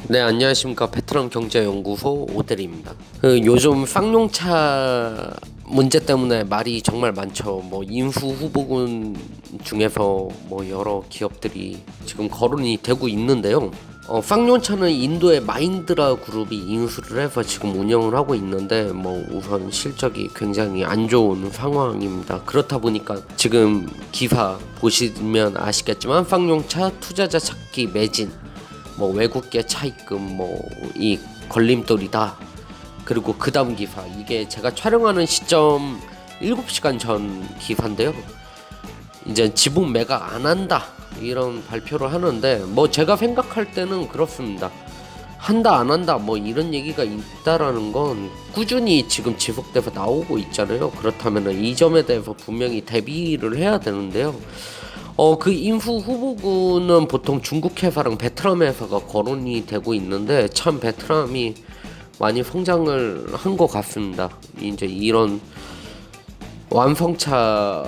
네, 안녕하십니까. 베트남 경제연구소 오대리입니다. 요즘 쌍용차 문제 때문에 말이 정말 많죠. 뭐 인수 후보군 중에서 뭐 여러 기업들이 지금 거론이 되고 있는데요. 쌍용차는 인도의 마인드라 그룹이 인수를 해서 지금 운영을 하고 있는데 뭐 우선 실적이 굉장히 안 좋은 상황입니다. 그렇다 보니까 지금 기사 보시면 아시겠지만 쌍용차 투자자 찾기 매진, 뭐 외국계 차입금, 뭐 이 걸림돌이다. 그리고 그 다음 기사, 이게 제가 촬영하는 시점 7시간 전 기사인데요. 이제 지분 매각 안 한다 이런 발표를 하는데, 뭐 제가 생각할 때는 그렇습니다. 한다 안 한다 뭐 이런 얘기가 있다라는 건 꾸준히 지금 지속돼서 나오고 있잖아요. 그렇다면 이 점에 대해서 분명히 대비를 해야 되는데요. 그 인수 후보군은 보통 중국 회사랑 베트남 회사가 거론이 되고 있는데, 참 베트남이 많이 성장을 한 것 같습니다. 이제 이런 완성차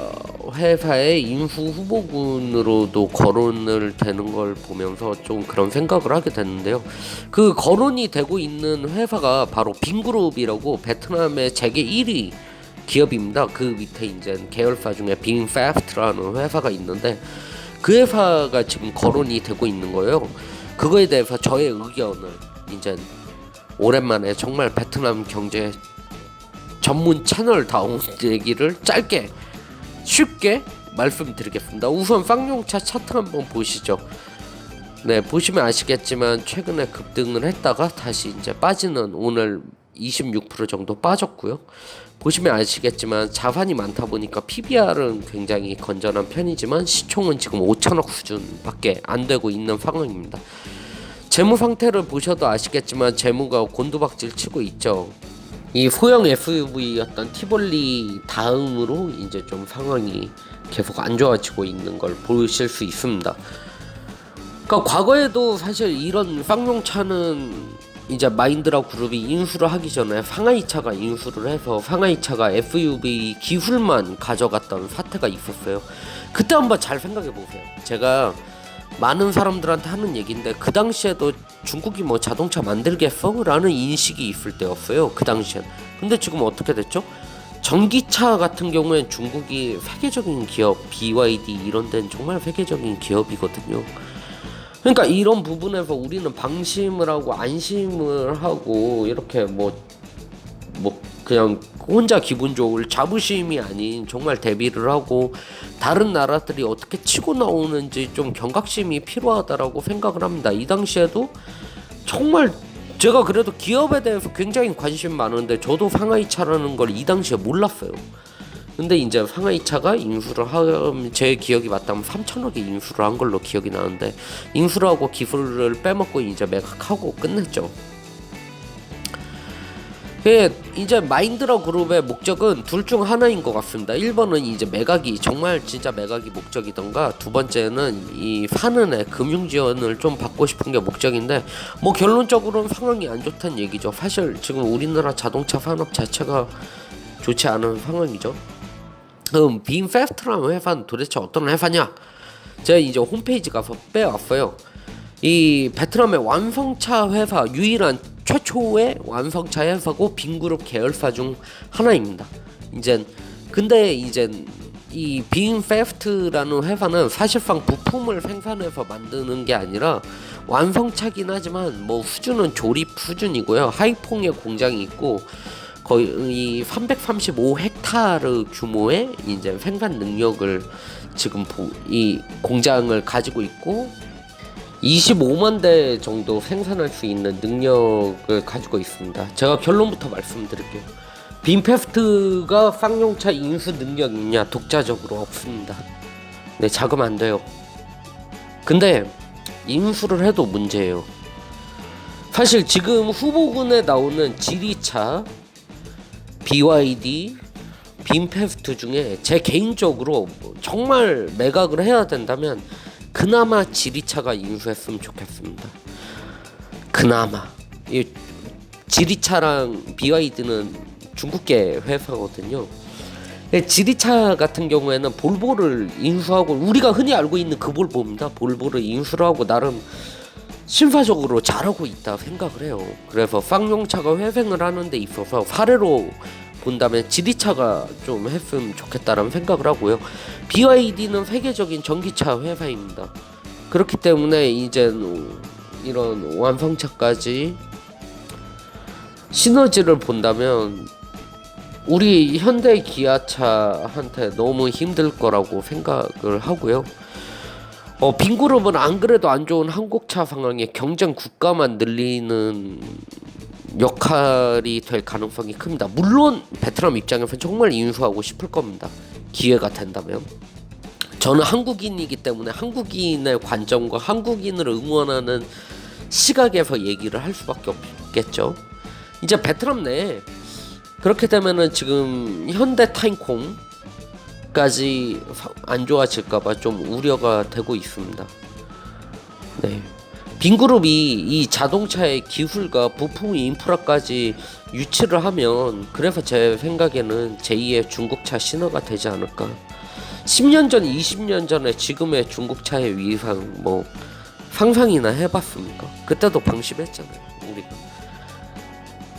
회사의 인수 후보군으로도 거론을 되는 걸 보면서 좀 그런 생각을 하게 됐는데요. 그 거론이 되고 있는 회사가 바로 빈그룹이라고 베트남의 재계 1위 기업입니다. 그 밑에 이제 계열사 중에 빈페스트라는 회사가 있는데, 그 회사가 지금 거론이 되고 있는 거예요. 그거에 대해서 저의 의견을 이제 오랜만에 정말 베트남 경제 전문 채널다운 얘기를 짧게 쉽게 말씀드리겠습니다. 우선 쌍용차 차트 한번 보시죠. 네, 보시면 아시겠지만 최근에 급등을 했다가 다시 이제 빠지는, 오늘 26% 정도 빠졌고요. 보시면 아시겠지만 자산이 많다 보니까 PBR은 굉장히 건전한 편이지만 시총은 지금 5천억 수준밖에 안 되고 있는 상황입니다. 재무 상태를 보셔도 아시겠지만 재무가 곤두박질 치고 있죠. 이 소형 SUV였던 티볼리 다음으로 이제 좀 상황이 계속 안 좋아지고 있는 걸 보실 수 있습니다. 그러니까 과거에도 사실 이런 쌍용차는 이제 마인드라 그룹이 인수를 하기 전에 상하이차가 인수를 해서 상하이차가 SUV 기술만 가져갔던 사태가 있었어요. 그때 한번 잘 생각해 보세요. 제가 많은 사람들한테 하는 얘기인데, 그 당시에도 중국이 뭐 자동차 만들겠어? 라는 인식이 있을 때였어요. 그 당시엔. 근데 지금 어떻게 됐죠? 전기차 같은 경우엔 중국이 세계적인 기업, BYD 이런 데는 정말 세계적인 기업이거든요. 그러니까 이런 부분에서 우리는 방심을 하고 안심을 하고 이렇게 뭐 그냥 혼자 기분 좋을 자부심이 아닌 정말 대비를 하고 다른 나라들이 어떻게 치고 나오는지 좀 경각심이 필요하다라고 생각을 합니다. 이 당시에도 정말 제가 그래도 기업에 대해서 굉장히 관심 많은데, 저도 상하이차라는 걸 이 당시에 몰랐어요. 근데 이제 상하이차가 인수를 하면, 제 기억이 맞다면 3천억에 인수를 한 걸로 기억이 나는데, 인수를 하고 기술을 빼먹고 이제 매각하고 끝냈죠. 이제 마인드라 그룹의 목적은 둘 중 하나인 것 같습니다. 1번은 이제 매각이 정말 진짜 매각이 목적이던가, 두 번째는 이 사는 애 금융 지원을 좀 받고 싶은 게 목적인데, 뭐 결론적으로는 상황이 안 좋다는 얘기죠. 사실 지금 우리나라 자동차 산업 자체가 좋지 않은 상황이죠. 그럼 빈페스트라는 회사는 도대체 어떤 회사냐? 제가 이제 홈페이지 가서 빼왔어요. 이 베트남의 완성차 회사, 유일한 최초의 완성차 회사고 빈그룹 계열사 중 하나입니다. 근데 이 빈페스트라는 회사는 사실상 부품을 생산해서 만드는 게 아니라 완성차긴 하지만 뭐 수준은 조립 수준이고요. 하이퐁의 공장이 있고 거의 이 335헥타르 규모의 이제 생산 능력을 지금 이 공장을 가지고 있고, 25만 대 정도 생산할 수 있는 능력을 가지고 있습니다. 제가 결론부터 말씀드릴게요. 빈페스트가 쌍용차 인수 능력 있냐? 독자적으로 없습니다. 네, 자금 안 돼요. 근데 인수를 해도 문제예요. 사실 지금 후보군에 나오는 지리차, BYD, 빈페스트 중에 제 개인적으로 정말 매각을 해야 된다면 그나마 지리차가 인수했으면 좋겠습니다. 그나마. 이 지리차랑 BYD는 중국계 회사거든요. 지리차 같은 경우에는 볼보를 인수하고, 우리가 흔히 알고 있는 그 볼보입니다. 볼보를 인수를 하고 나름 심사적으로 잘하고 있다 생각을 해요. 그래서 쌍용차가 회생을 하는 데 있어서 사례로 본다면 지리차가 좀 했으면 좋겠다라는 생각을 하고요. BYD는 세계적인 전기차 회사입니다. 그렇기 때문에 이제 이런 완성차까지 시너지를 본다면 우리 현대 기아차한테 너무 힘들 거라고 생각을 하고요. 빈그룹은 안 그래도 안 좋은 한국차 상황에 경쟁 국가만 늘리는 역할이 될 가능성이 큽니다. 물론 베트남 입장에서 정말 인수하고 싶을 겁니다. 기회가 된다면. 저는 한국인이기 때문에 한국인의 관점과 한국인을 응원하는 시각에서 얘기를 할 수밖에 없겠죠. 이제 베트남 내에 그렇게 되면은 지금 현대 타임콩 까지 안 좋아질까봐 좀 우려가 되고 있습니다. 네, 빈그룹이 이 자동차의 기술과 부품 인프라까지 유치를 하면 그래서 제 생각에는 제2의 중국차 신화가 되지 않을까. 10년 전, 20년 전에 지금의 중국차의 위상 뭐 상상이나 해봤습니까? 그때도 방심했잖아요, 우리가.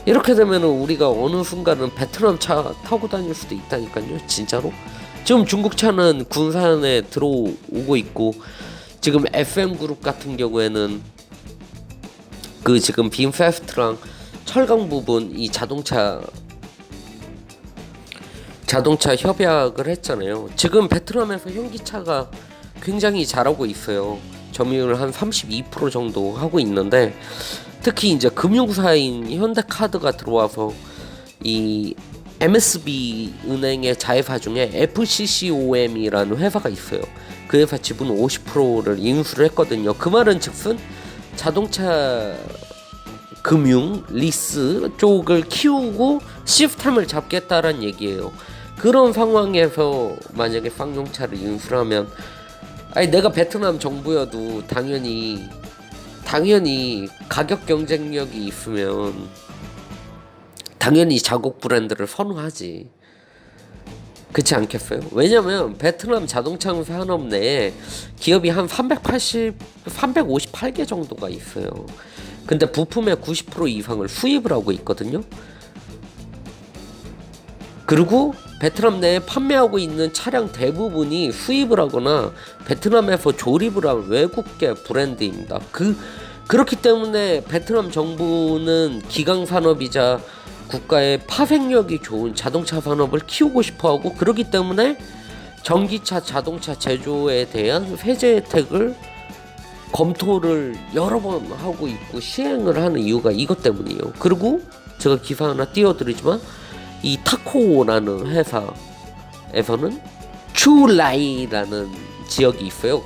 이렇게 되면 우리가 어느 순간은 베트남 차 타고 다닐 수도 있다니까요, 진짜로. 지금 중국차는 군산에 들어오고 있고, 지금 FM그룹 같은 경우에는 그 지금 빈페스트랑 철강 부분 이 자동차 협약을 했잖아요. 지금 베트남에서 현기차가 굉장히 잘하고 있어요. 점유율 한 32% 정도 하고 있는데, 특히 이제 금융사인 현대카드가 들어와서 이 MSB 은행의 자회사 중에 FCCOM이라는 회사가 있어요. 그 회사 지분 50%를 인수를 했거든요. 그 말은 즉슨 자동차 금융, 리스 쪽을 키우고 시스템을 잡겠다라는 얘기예요. 그런 상황에서 만약에 쌍용차를 인수를 하면, 아니 내가 베트남 정부여도 당연히 가격 경쟁력이 있으면 당연히 자국 브랜드를 선호하지. 그렇지 않겠어요? 왜냐면 베트남 자동차 산업 내에 기업이 한 358개 정도가 있어요. 근데 부품의 90% 이상을 수입을 하고 있거든요. 그리고 베트남 내에 판매하고 있는 차량 대부분이 수입을 하거나 베트남에서 조립을 한 외국계 브랜드입니다. 그렇기 때문에 베트남 정부는 기강 산업이자 국가의 파생력이 좋은 자동차 산업을 키우고 싶어하고, 그렇기 때문에 전기차 자동차 제조에 대한 세제 혜택을 검토를 여러 번 하고 있고 시행을 하는 이유가 이것 때문이에요. 그리고 제가 기사 하나 띄워드리지만, 이 타코라는 회사에서는 추라이라는 지역이 있어요.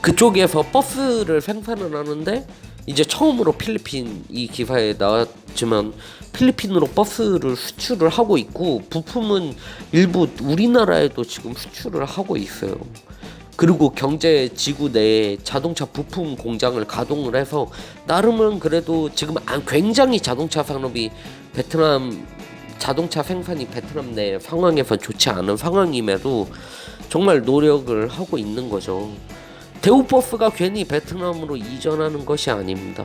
그쪽에서 버스를 생산을 하는데, 이제 처음으로 필리핀, 이 기사에 나왔지만 필리핀으로 버스를 수출을 하고 있고, 부품은 일부 우리나라에도 지금 수출을 하고 있어요. 그리고 경제지구 내에 자동차 부품 공장을 가동을 해서 나름은 그래도 지금 굉장히 자동차 산업이 베트남 자동차 생산이 베트남 내 상황에서 좋지 않은 상황임에도 정말 노력을 하고 있는 거죠. 대우버스가 괜히 베트남으로 이전하는 것이 아닙니다.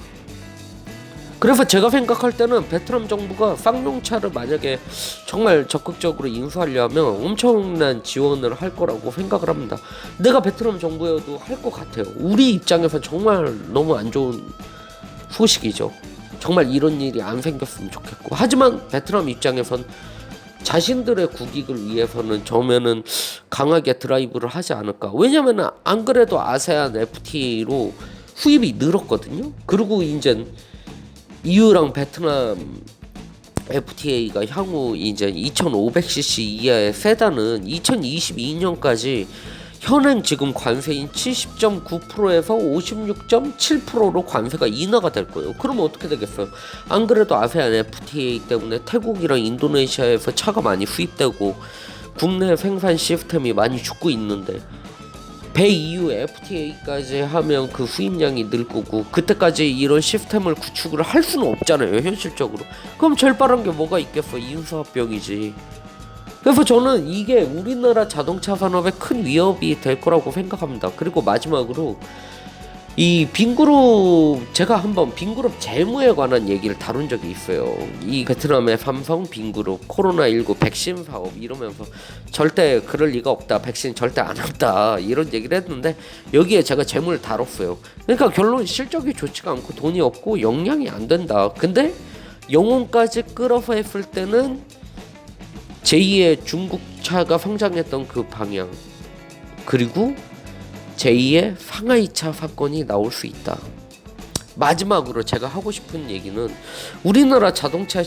그래서 제가 생각할 때는 베트남 정부가 쌍용차를 만약에 정말 적극적으로 인수하려면 엄청난 지원을 할 거라고 생각을 합니다. 내가 베트남 정부여도 할 것 같아요. 우리 입장에서 정말 너무 안 좋은 소식이죠. 정말 이런 일이 안 생겼으면 좋겠고, 하지만 베트남 입장에선 자신들의 국익을 위해서는 저면은 강하게 드라이브를 하지 않을까. 왜냐면 안 그래도 아세안 FTA로 수입이 늘었거든요. 그리고 이제 EU랑 베트남 FTA가 향후 이제 2,500cc 이하의 세단은 2022년까지 현행 지금 관세인 70.9%에서 56.7%로 관세가 인하가 될 거예요. 그러면 어떻게 되겠어요? 안 그래도 아세안 FTA 때문에 태국이랑 인도네시아에서 차가 많이 수입되고 국내 생산 시스템이 많이 죽고 있는데, 배-EU FTA까지 하면 그 수입량이 늘 거고, 그때까지 이런 시스템을 구축을 할 수는 없잖아요, 현실적으로. 그럼 제일 빠른 게 뭐가 있겠어? 인수합병이지. 그래서 저는 이게 우리나라 자동차 산업에 큰 위협이 될 거라고 생각합니다. 그리고 마지막으로 이 빈그룹 제가 한번 빈그룹 재무에 관한 얘기를 다룬 적이 있어요. 이 베트남의 삼성 빈그룹 코로나19 백신 사업 이러면서 절대 그럴 리가 없다. 백신 절대 안 한다. 이런 얘기를 했는데 여기에 제가 재무를 다뤘어요. 그러니까 결론 실적이 좋지가 않고 돈이 없고 역량이 안 된다. 근데 영혼까지 끌어서 했을 때는 제2의 중국차가 성장했던 그 방향 그리고 제2의 상하이차 사건이 나올 수 있다. 마지막으로 제가 하고 싶은 얘기는 우리나라 자동차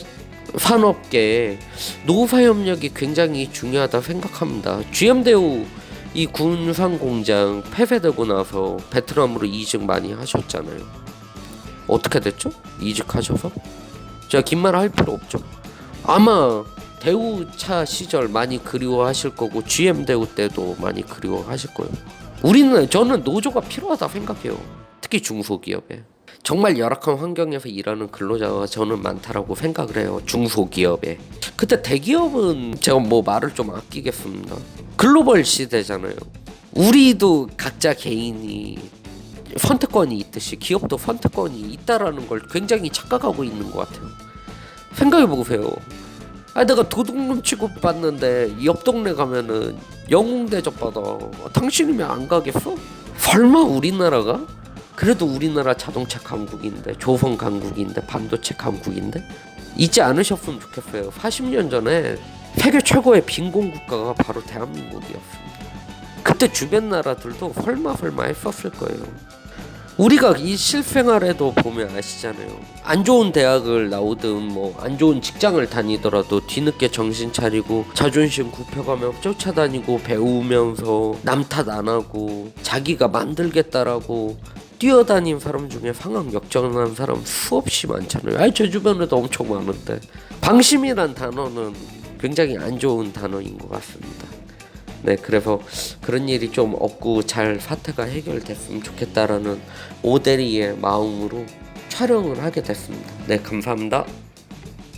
산업계에 노사 협력이 굉장히 중요하다 생각합니다. GM대우 이 군산 공장 폐쇄되고 나서 베트남으로 이직 많이 하셨잖아요. 어떻게 됐죠? 이직하셔서? 제가 긴 말 할 필요 없죠. 아마 대우차 시절 많이 그리워하실 거고 GM대우 때도 많이 그리워하실 거예요. 저는 노조가 필요하다 생각해요. 특히 중소기업에 정말 열악한 환경에서 일하는 근로자가 저는 많다라고 생각을 해요. 중소기업에. 근데 대기업은 제가 뭐 말을 좀 아끼겠습니다. 글로벌 시대잖아요. 우리도 각자 개인이 선택권이 있듯이 기업도 선택권이 있다라는 걸 굉장히 착각하고 있는 것 같아요. 생각해보세요. 내가 도둑놈 취급받는데 옆 동네 가면은 영웅 대접받아. 당신이면 안 가겠어? 설마 우리나라가? 그래도 우리나라 자동차 강국인데, 조선 강국인데, 반도체 강국인데 잊지 않으셨으면 좋겠어요. 40년 전에 세계 최고의 빈곤 국가가 바로 대한민국이었습니다. 그때 주변 나라들도 설마 했었을 거예요. 우리가 이 실생활에도 보면 아시잖아요. 안 좋은 대학을 나오든 뭐 안 좋은 직장을 다니더라도 뒤늦게 정신 차리고 자존심 굽혀가며 쫓아다니고 배우면서 남 탓 안 하고 자기가 만들겠다라고 뛰어다닌 사람 중에 상황 역전한 사람 수없이 많잖아요. 제 주변에도 엄청 많은데 방심이란 단어는 굉장히 안 좋은 단어인 것 같습니다. 네, 그래서 그런 일이 좀 없고 잘 사태가 해결됐으면 좋겠다라는 오대리의 마음으로 촬영을 하게 됐습니다. 네, 감사합니다.